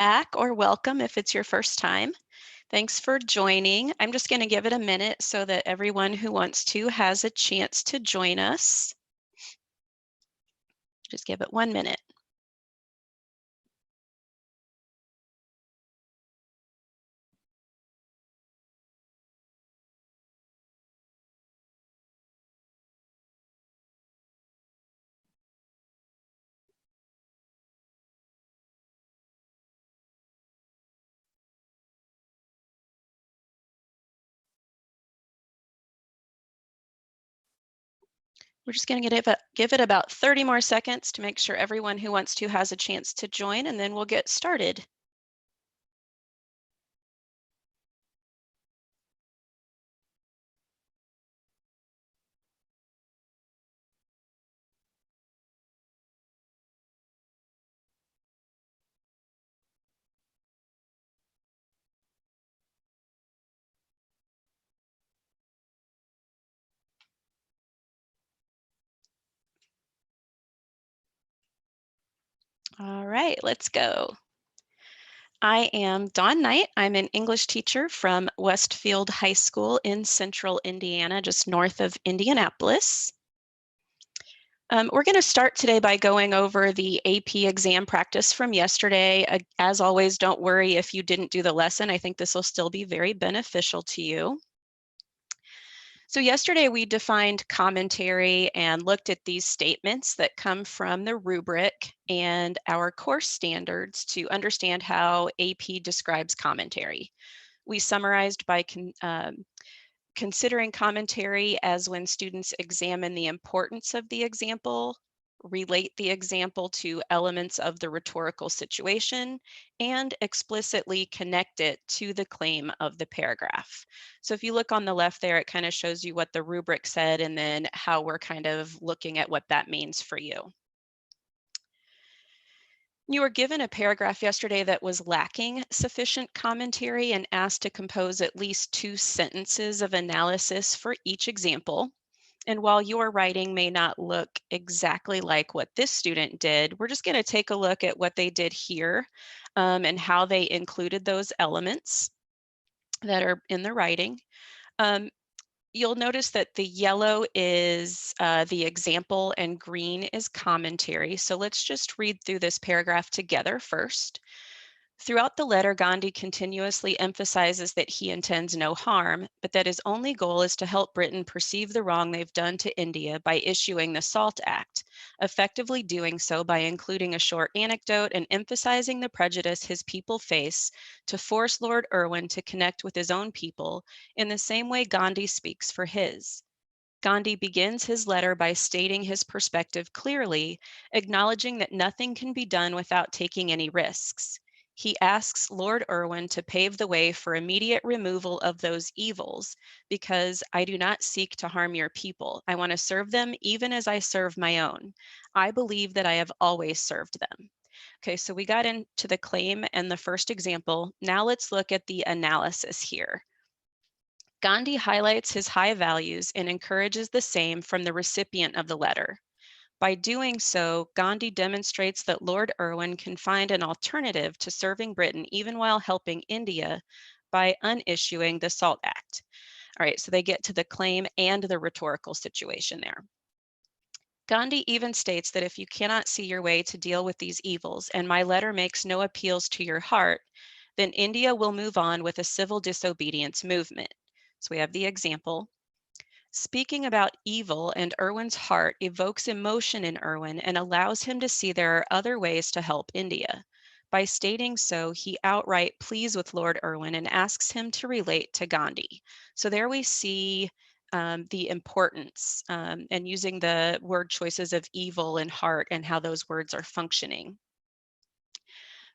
back or welcome if it's your first time. Thanks for joining. I'm just going to give it a minute so that everyone who wants to has a chance to join us. Just give it 1 minute. We're just going to give it about 30 more seconds to make sure everyone who wants to has a chance to join, and then we'll get started. All right, let's go. I am Dawn Knight. I'm an English teacher from Westfield High School in central Indiana, just north of Indianapolis. We're going to start today by going over the AP exam practice from yesterday. As always, don't worry if you didn't do the lesson. I think this will still be very beneficial to you. So yesterday we defined commentary and looked at these statements that come from the rubric and our course standards to understand how AP describes commentary. We summarized by considering commentary as when students examine the importance of the example, relate the example to elements of the rhetorical situation, and explicitly connect it to the claim of the paragraph. So if you look on the left there, it kind of shows you what the rubric said and then how we're kind of looking at what that means for you. You were given a paragraph yesterday that was lacking sufficient commentary and asked to compose at least 2 sentences of analysis for each example. And while your writing may not look exactly like what this student did, we're just going to take a look at what they did here and how they included those elements that are in the writing. You'll notice that the yellow is the example and green is commentary. So let's just read through this paragraph together first. Throughout the letter, Gandhi continuously emphasizes that he intends no harm, but that his only goal is to help Britain perceive the wrong they've done to India by issuing the SALT Act, effectively doing so by including a short anecdote and emphasizing the prejudice his people face to force Lord Irwin to connect with his own people in the same way Gandhi speaks for his. Gandhi begins his letter by stating his perspective clearly, acknowledging that nothing can be done without taking any risks. He asks Lord Irwin to pave the way for immediate removal of those evils, because I do not seek to harm your people. I want to serve them even as I serve my own. I believe that I have always served them. Okay, so we got into the claim and the first example. Now let's look at the analysis here. Gandhi highlights his high values and encourages the same from the recipient of the letter. By doing so, Gandhi demonstrates that Lord Irwin can find an alternative to serving Britain even while helping India by unissuing the SALT Act. All right, so they get to the claim and the rhetorical situation there. Gandhi even states that if you cannot see your way to deal with these evils and my letter makes no appeals to your heart, then India will move on with a civil disobedience movement. So we have the example. Speaking about evil and Irwin's heart evokes emotion in Irwin and allows him to see there are other ways to help India. By stating so, he outright pleads with Lord Irwin and asks him to relate to Gandhi. So there we see the importance and using the word choices of evil and heart and how those words are functioning.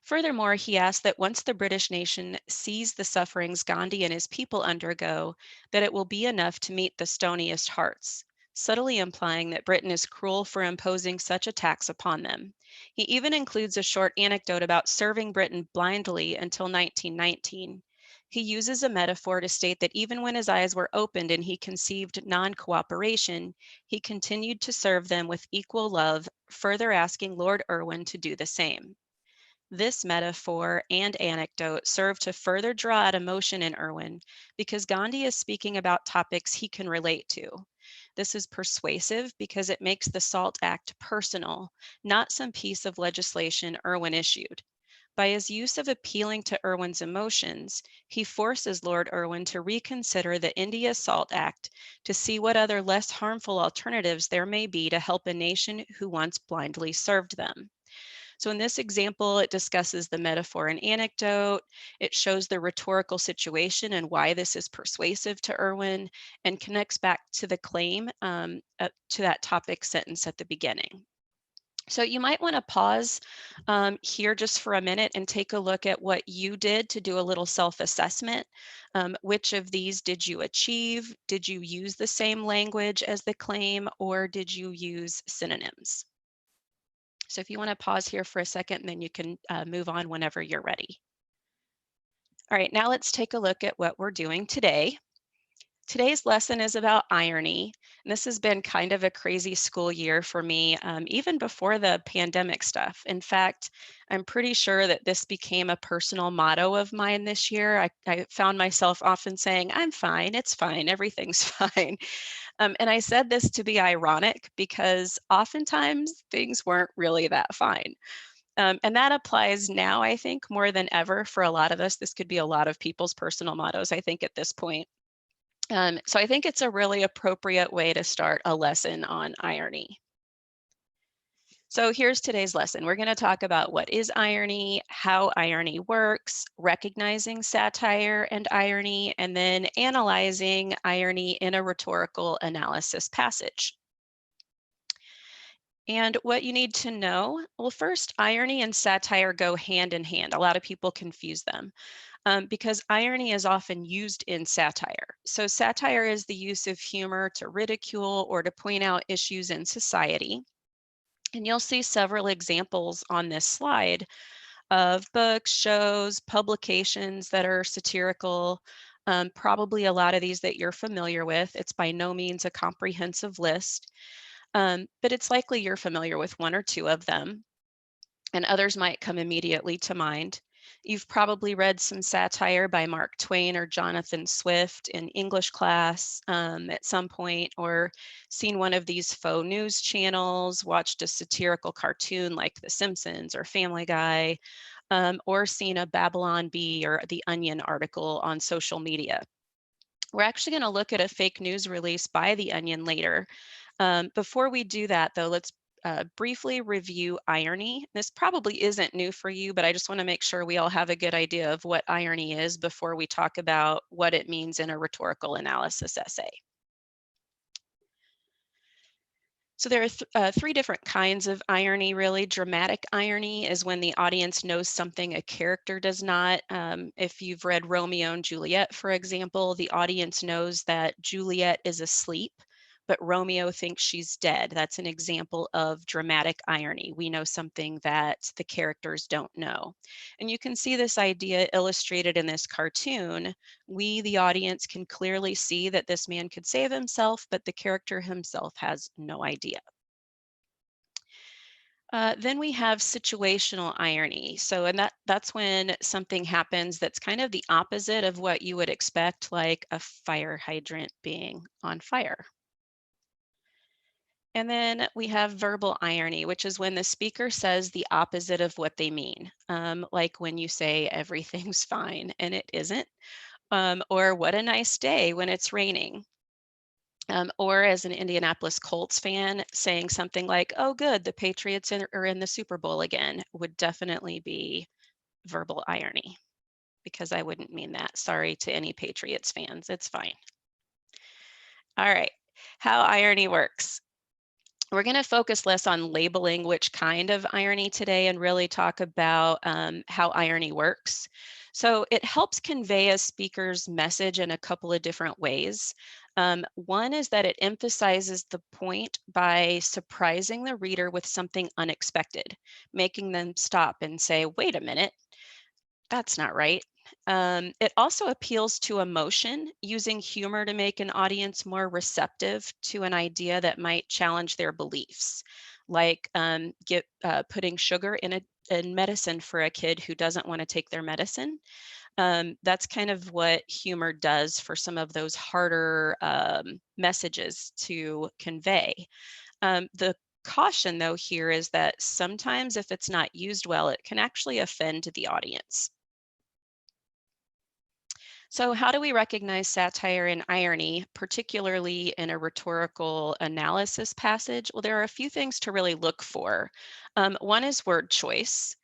Furthermore, he asked that once the British nation sees the sufferings Gandhi and his people undergo, that it will be enough to meet the stoniest hearts, subtly implying that Britain is cruel for imposing such a tax upon them. He even includes a short anecdote about serving Britain blindly until 1919. He uses a metaphor to state that even when his eyes were opened and he conceived non-cooperation, he continued to serve them with equal love, further asking Lord Irwin to do the same. This metaphor and anecdote serve to further draw out emotion in Irwin because Gandhi is speaking about topics he can relate to. This is persuasive because it makes the SALT Act personal, not some piece of legislation Irwin issued. By his use of appealing to Irwin's emotions, he forces Lord Irwin to reconsider the India SALT Act to see what other less harmful alternatives there may be to help a nation who once blindly served them. So in this example, it discusses the metaphor and anecdote. It shows the rhetorical situation and why this is persuasive to Irwin, and connects back to the claim to that topic sentence at the beginning. So you might want to pause here just for a minute and take a look at what you did to do a little self-assessment. Which of these did you achieve? Did you use the same language as the claim, or did you use synonyms? So if you want to pause here for a second, and then you can move on whenever you're ready. All right, now let's take a look at what we're doing today. Today's lesson is about irony. And this has been kind of a crazy school year for me, even before the pandemic stuff. In fact, I'm pretty sure that this became a personal motto of mine this year. I found myself often saying, I'm fine, it's fine, everything's fine. And I said this to be ironic because oftentimes things weren't really that fine. And that applies now, I think, more than ever for a lot of us. This could be a lot of people's personal mottos, I think, at this point. So I think it's a really appropriate way to start a lesson on irony. So here's today's lesson. We're going to talk about what is irony, how irony works, recognizing satire and irony, and then analyzing irony in a rhetorical analysis passage. And what you need to know, well, first, irony and satire go hand in hand. A lot of people confuse them. Because irony is often used in satire. So satire is the use of humor to ridicule or to point out issues in society. And you'll see several examples on this slide of books, shows, publications that are satirical. Probably a lot of these that you're familiar with. It's by no means a comprehensive list, but it's likely you're familiar with one or two of them, and others might come immediately to mind. You've probably read some satire by Mark Twain or Jonathan Swift in English class at some point, or seen one of these faux news channels, watched a satirical cartoon like The Simpsons or Family Guy, or seen a Babylon Bee or The Onion article on social media. We're actually going to look at a fake news release by The Onion later. Before we do that, though, let's briefly review irony. This probably isn't new for you, but I just want to make sure we all have a good idea of what irony is before we talk about what it means in a rhetorical analysis essay. So there are three different kinds of irony, really. Dramatic irony is when the audience knows something a character does not. If you've read Romeo and Juliet, for example, the audience knows that Juliet is asleep, but Romeo thinks she's dead. That's an example of dramatic irony. We know something that the characters don't know. And you can see this idea illustrated in this cartoon. We, the audience, can clearly see that this man could save himself, but the character himself has no idea. Then we have situational irony. So, and that's when something happens that's kind of the opposite of what you would expect, like a fire hydrant being on fire. And then we have verbal irony, which is when the speaker says the opposite of what they mean. Like when you say everything's fine and it isn't, or what a nice day when it's raining. Or as an Indianapolis Colts fan, saying something like, oh, good, the Patriots are in the Super Bowl again, would definitely be verbal irony, because I wouldn't mean that. Sorry to any Patriots fans, it's fine. All right, how irony works. We're going to focus less on labeling which kind of irony today and really talk about how irony works. So it helps convey a speaker's message in a couple of different ways. One is that it emphasizes the point by surprising the reader with something unexpected, making them stop and say, wait a minute, that's not right. It also appeals to emotion, using humor to make an audience more receptive to an idea that might challenge their beliefs. like putting sugar in medicine for a kid who doesn't want to take their medicine. That's kind of what humor does for some of those harder messages to convey. The caution, though, here is that sometimes if it's not used well, it can actually offend the audience. So, how do we recognize satire and irony, particularly in a rhetorical analysis passage? Well, there are a few things to really look for. One is word choice.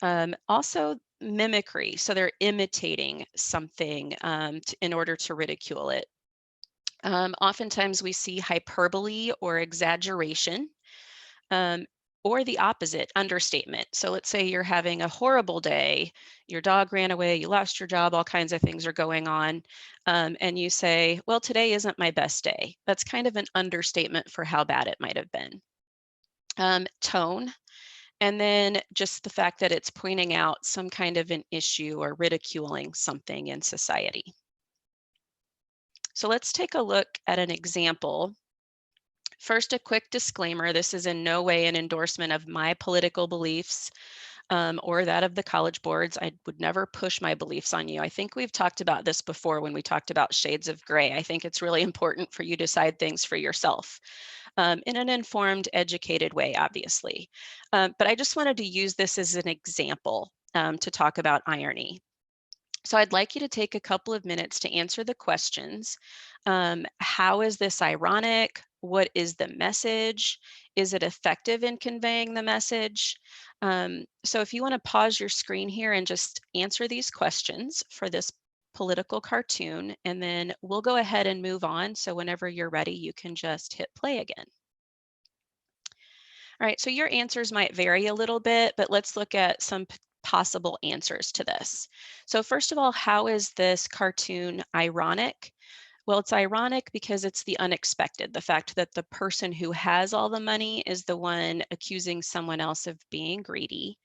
Also, mimicry. So, they're imitating something in order to ridicule it. Oftentimes, we see hyperbole or exaggeration. Um, or the opposite, understatement. So let's say you're having a horrible day, your dog ran away, you lost your job, all kinds of things are going on. And you say, well, today isn't my best day. That's kind of an understatement for how bad it might have been. Tone, and then just the fact that it's pointing out some kind of an issue or ridiculing something in society. So let's take a look at an example. First, a quick disclaimer. This is in no way an endorsement of my political beliefs or that of the college boards. I would never push my beliefs on you. I think we've talked about this before when we talked about shades of gray. I think it's really important for you to decide things for yourself in an informed, educated way, obviously. But I just wanted to use this as an example to talk about irony. So I'd like you to take a couple of minutes to answer the questions. How is this ironic? What is the message? Is it effective in conveying the message? So if you want to pause your screen here and just answer these questions for this political cartoon, and then we'll go ahead and move on. So whenever you're ready, you can just hit play again. All right, so your answers might vary a little bit, but let's look at some possible answers to this. So first of all, how is this cartoon ironic? Well, it's ironic because it's the unexpected, the fact that the person who has all the money is the one accusing someone else of being greedy.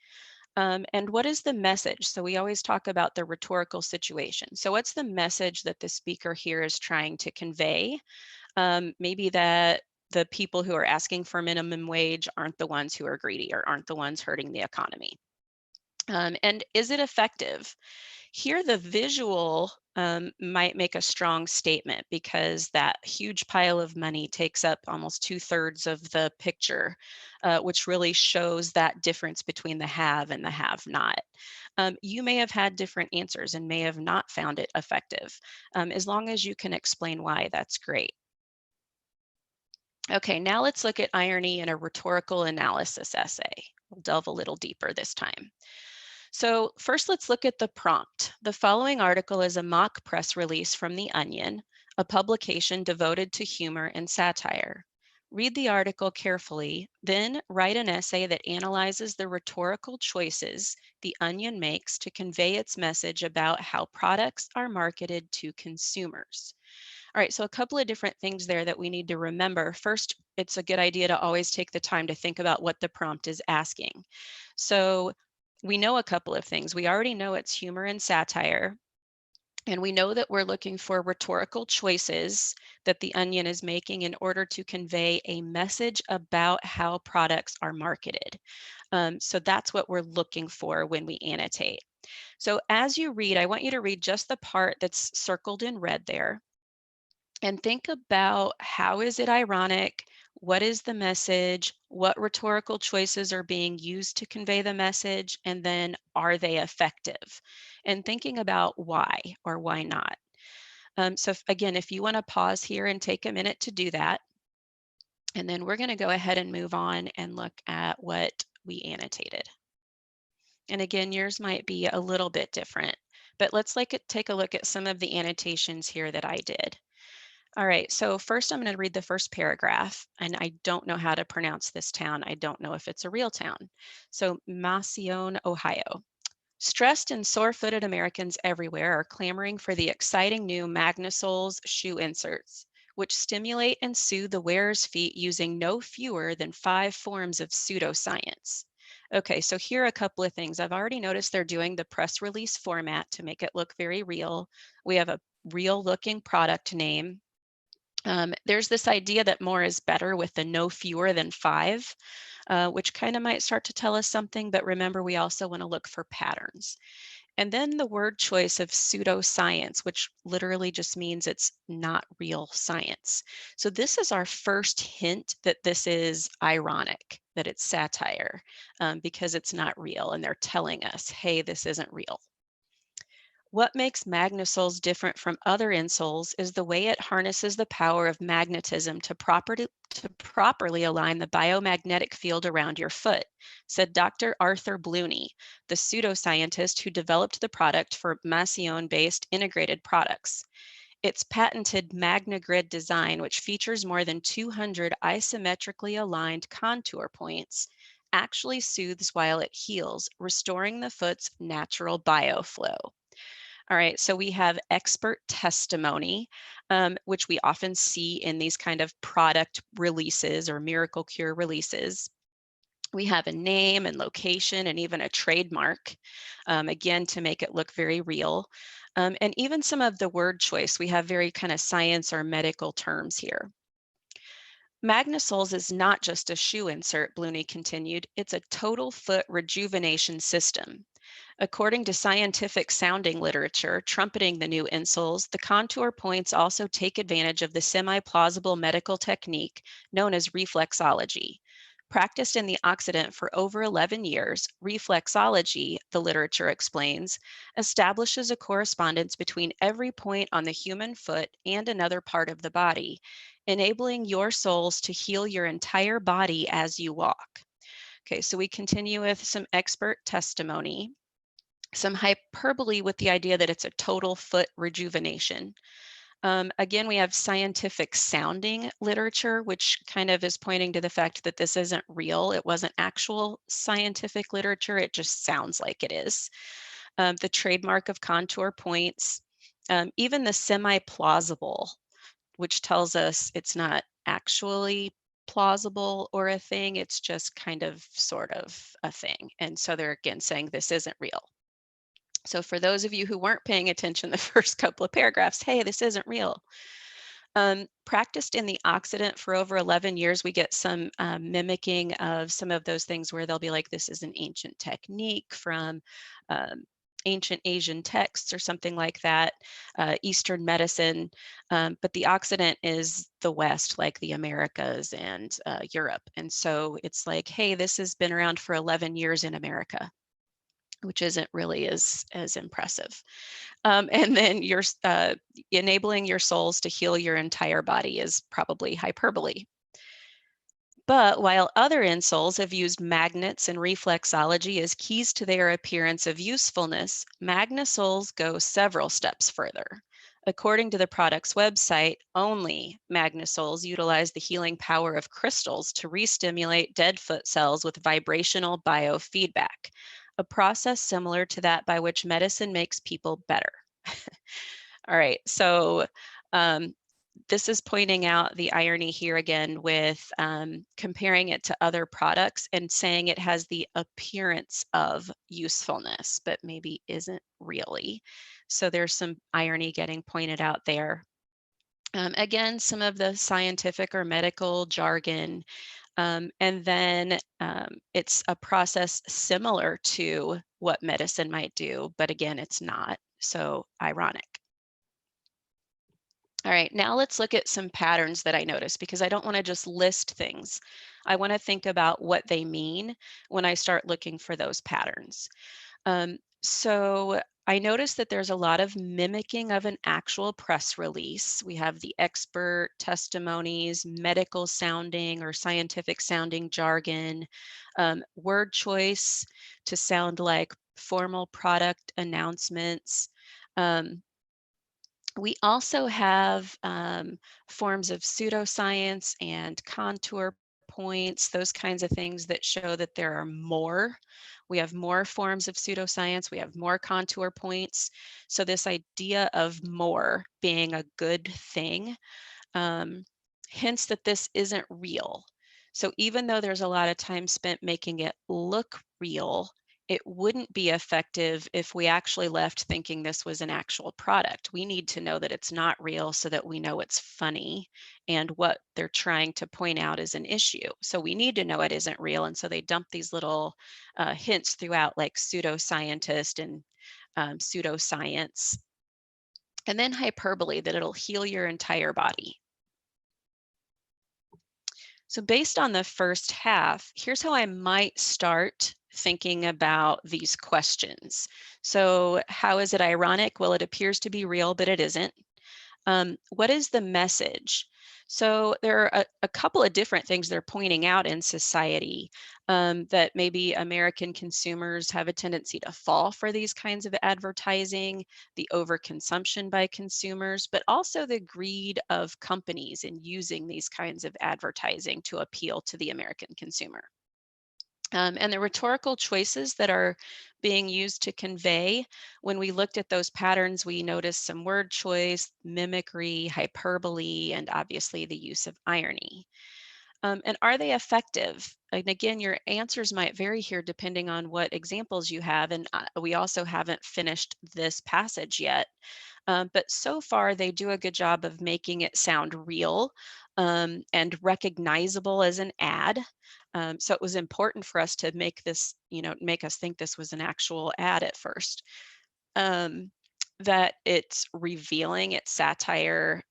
And what is the message? So we always talk about the rhetorical situation. So what's the message that the speaker here is trying to convey? Maybe that the people who are asking for minimum wage aren't the ones who are greedy or aren't the ones hurting the economy. And is it effective? Here, the visual might make a strong statement because that huge pile of money takes up almost 2/3 of the picture, which really shows that difference between the have and the have not. You may have had different answers and may have not found it effective. As long as you can explain why, that's great. Okay, now let's look at irony in a rhetorical analysis essay. We'll delve a little deeper this time. So first, let's look at the prompt. The following article is a mock press release from The Onion, a publication devoted to humor and satire. Read the article carefully, then write an essay that analyzes the rhetorical choices The Onion makes to convey its message about how products are marketed to consumers. All right, so a couple of different things there that we need to remember. First, it's a good idea to always take the time to think about what the prompt is asking. So we know a couple of things. We already know it's humor and satire, and we know that we're looking for rhetorical choices that the Onion is making in order to convey a message about how products are marketed. So that's what we're looking for when we annotate. So as you read, I want you to read just the part that's circled in red there and think about how is it ironic? What is the message? What rhetorical choices are being used to convey the message? And then are they effective? And thinking about why or why not. Again, if you want to pause here and take a minute to do that, and then we're going to go ahead and move on and look at what we annotated. And again, yours might be a little bit different, but let's take a look at some of the annotations here that I did. All right, so first I'm going to read the first paragraph, and I don't know how to pronounce this town. I don't know if it's a real town. So Massillon, Ohio. Stressed and sore-footed Americans everywhere are clamoring for the exciting new Magnasoles shoe inserts, which stimulate and soothe the wearer's feet using no fewer than 5 forms of pseudoscience. Okay, so here are a couple of things. I've already noticed they're doing the press release format to make it look very real. We have a real looking product name. There's this idea that more is better with the no fewer than five, which kind of might start to tell us something, but remember, we also want to look for patterns. And then the word choice of pseudoscience, which literally just means it's not real science. So this is our first hint that this is ironic, that it's satire, because it's not real, and they're telling us, hey, this isn't real. What makes Magnesols different from other insoles is the way it harnesses the power of magnetism to properly align the biomagnetic field around your foot, said Dr. Arthur Blooney, the pseudoscientist who developed the product for Massillon-based integrated products. Its patented MagnaGrid design, which features more than 200 isometrically aligned contour points, actually soothes while it heals, restoring the foot's natural bioflow. All right, so we have expert testimony, which we often see in these kind of product releases or miracle cure releases. We have a name and location and even a trademark, again, to make it look very real. And even some of the word choice, we have very kind of science or medical terms here. Magnasols is not just a shoe insert, Blooney continued, it's a total foot rejuvenation system. According to scientific sounding literature trumpeting the new insoles, the contour points also take advantage of the semi-plausible medical technique known as reflexology. Practiced in the Occident for over 11 years, reflexology, the literature explains, establishes a correspondence between every point on the human foot and another part of the body, enabling your soles to heal your entire body as you walk. Okay, so we continue with some expert testimony, some hyperbole with the idea that it's a total foot rejuvenation. Again, we have scientific sounding literature, which kind of is pointing to the fact that this isn't real. It wasn't actual scientific literature. It just sounds like it is. The trademark of contour points, even the semi-plausible, which tells us it's not actually plausible or a thing. It's just kind of sort of a thing. And so they're again saying this isn't real. So for those of you who weren't paying attention the first couple of paragraphs, hey, this isn't real. Practiced in the Occident for over 11 years, we get some mimicking of some of those things where they'll be like, this is an ancient technique from ancient Asian texts or something like that, Eastern medicine. But the Occident is the West, like the Americas and Europe. And so it's like, hey, this has been around for 11 years in America, which isn't really as impressive. And then you're enabling your souls to heal your entire body is probably hyperbole. But while other insoles have used magnets and reflexology as keys to their appearance of usefulness, Magnasols go several steps further. According to the product's website, only Magnasols utilize the healing power of crystals to re-stimulate dead foot cells with vibrational biofeedback, a process similar to that by which medicine makes people better. All right, so this is pointing out the irony here again with comparing it to other products and saying it has the appearance of usefulness, but maybe isn't really. So there's some irony getting pointed out there. Again, some of the scientific or medical jargon, and then it's a process similar to what medicine might do, but again, it's not. So ironic. All right, now let's look at some patterns that I noticed because I don't want to just list things. I want to think about what they mean when I start looking for those patterns. So I noticed that there's a lot of mimicking of an actual press release. We have the expert testimonies, medical sounding or scientific sounding jargon, word choice to sound like formal product announcements. We also have forms of pseudoscience and contour points, those kinds of things that show that there are more. We have more forms of pseudoscience, we have more contour points. So this idea of more being a good thing hints that this isn't real. So even though there's a lot of time spent making it look real, it wouldn't be effective if we actually left thinking this was an actual product. We need to know that it's not real so that we know it's funny and what they're trying to point out is an issue. So we need to know it isn't real. And so they dump these little hints throughout, like pseudoscientist and pseudoscience, and then hyperbole, that it'll heal your entire body. So based on the first half, here's how I might start thinking about these questions. So how is it ironic? Well, it appears to be real, but it isn't. What is the message? So there are a couple of different things they're pointing out in society, that maybe American consumers have a tendency to fall for these kinds of advertising, the overconsumption by consumers, but also the greed of companies in using these kinds of advertising to appeal to the American consumer. And the rhetorical choices that are being used to convey, when we looked at those patterns, we noticed some word choice, mimicry, hyperbole, and obviously the use of irony. And are they effective? And again, your answers might vary here depending on what examples you have. And we also haven't finished this passage yet. But so far, they do a good job of making it sound real and recognizable as an ad. So it was important for us to make this, make us think this was an actual ad at first. Um, that it's revealing, it's satire,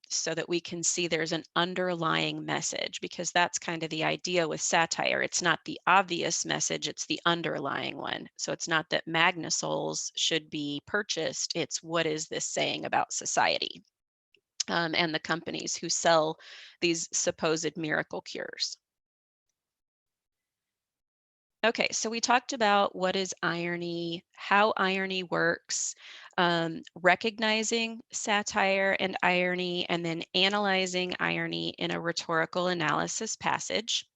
so that we can see there's an underlying message, because that's kind of the idea with satire. It's not the obvious message, it's the underlying one. So it's not that magnasols should be purchased, it's what is this saying about society, and the companies who sell these supposed miracle cures. Okay, so we talked about what is irony, how irony works, recognizing satire and irony, and then analyzing irony in a rhetorical analysis passage.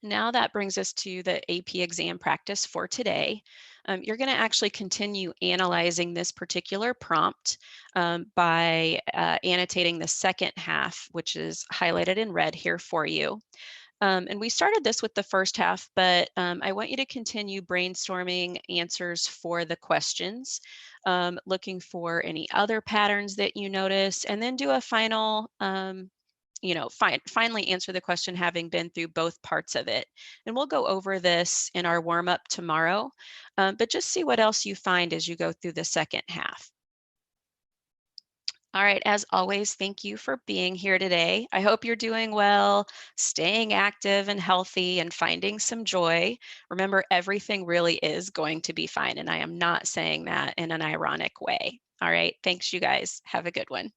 Now that brings us to the AP exam practice for today. You're going to actually continue analyzing this particular prompt by annotating the second half, which is highlighted in red here for you. And we started this with the first half, but I want you to continue brainstorming answers for the questions, looking for any other patterns that you notice, and then do a final, finally answer the question having been through both parts of it. And we'll go over this in our warm up tomorrow, but just see what else you find as you go through the second half. All right, as always, thank you for being here today. I hope you're doing well, staying active and healthy, and finding some joy. Remember, everything really is going to be fine, and I am not saying that in an ironic way. All right, thanks, you guys. Have a good one.